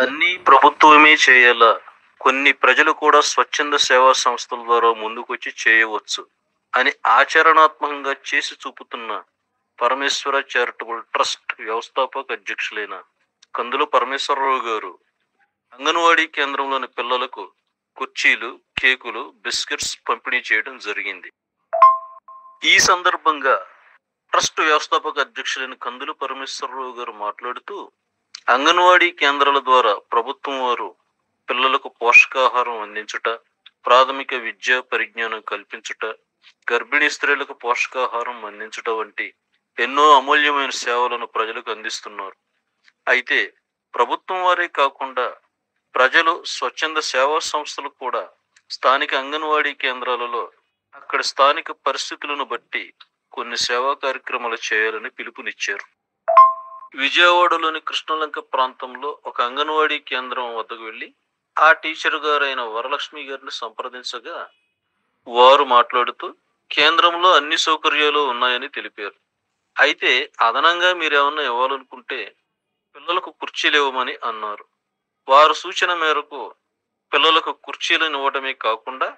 అన్నీ ప్రభుత్వమే చేయాలా? కొన్ని ప్రజలు కూడా స్వచ్ఛంద సేవా సంస్థల ద్వారా ముందుకొచ్చి చేయవచ్చు అని ఆచరణాత్మకంగా చేసి చూపుతున్న పరమేశ్వర చారిటబుల్ ట్రస్ట్ వ్యవస్థాపక అధ్యక్షులైన కందుల పరమేశ్వరరావు గారు అంగన్వాడీ కేంద్రంలోని పిల్లలకు కుర్చీలు, కేకులు, బిస్కెట్స్ పంపిణీ చేయడం జరిగింది. ఈ సందర్భంగా ట్రస్ట్ వ్యవస్థాపక అధ్యక్షులైన కందుల పరమేశ్వరరావు గారు మాట్లాడుతూ, అంగన్వాడీ కేంద్రాల ద్వారా ప్రభుత్వం వారు పిల్లలకు పోషకాహారం అందించుట, ప్రాథమిక విద్యా పరిజ్ఞానం కల్పించుట, గర్భిణీ స్త్రీలకు పోషకాహారం అందించుట వంటి ఎన్నో అమూల్యమైన సేవలను ప్రజలకు అందిస్తున్నారు. అయితే ప్రభుత్వం వారే కాకుండా ప్రజలు, స్వచ్ఛంద సేవా సంస్థలు కూడా స్థానిక అంగన్వాడీ కేంద్రాలలో అక్కడి స్థానిక పరిస్థితులను బట్టి కొన్ని సేవా కార్యక్రమాలు చేయాలని పిలుపునిచ్చారు. విజయవాడలోని కృష్ణలంక ప్రాంతంలో ఒక అంగన్వాడీ కేంద్రం వద్దకు వెళ్ళి ఆ టీచర్ గారైన వరలక్ష్మి గారిని సంప్రదించగా వారు మాట్లాడుతూ కేంద్రంలో అన్ని సౌకర్యాలు ఉన్నాయని తెలిపారు. అయితే అదనంగా మీరేమన్నా ఇవ్వాలనుకుంటే పిల్లలకు కుర్చీలు ఇవ్వమని అన్నారు. వారు సూచన మేరకు పిల్లలకు కుర్చీలను ఇవ్వడమే కాకుండా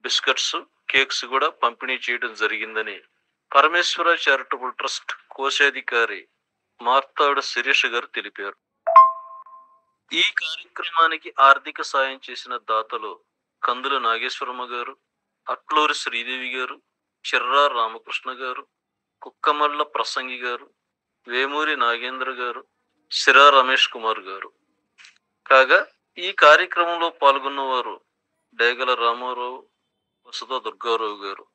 బిస్కెట్స్, కేక్స్ కూడా పంపిణీ చేయడం జరిగిందని పరమేశ్వర చారిటబుల్ ట్రస్ట్ కోశాధికారి మార్తాడు శిరీష్ గారు తెలిపారు. ఈ కార్యక్రమానికి ఆర్థిక సాయం చేసిన దాతలు కందుల నాగేశ్వరమ్మ గారు, అట్లూరి శ్రీదేవి గారు, చిర్రా రామకృష్ణ గారు, కుక్కమల్ల ప్రసంగి గారు, వేమూరి నాగేంద్ర గారు, సిరా రమేష్ కుమార్ గారు. కాగా ఈ కార్యక్రమంలో పాల్గొన్న వారు డేగల రామారావు, వసుధ దుర్గారావు గారు.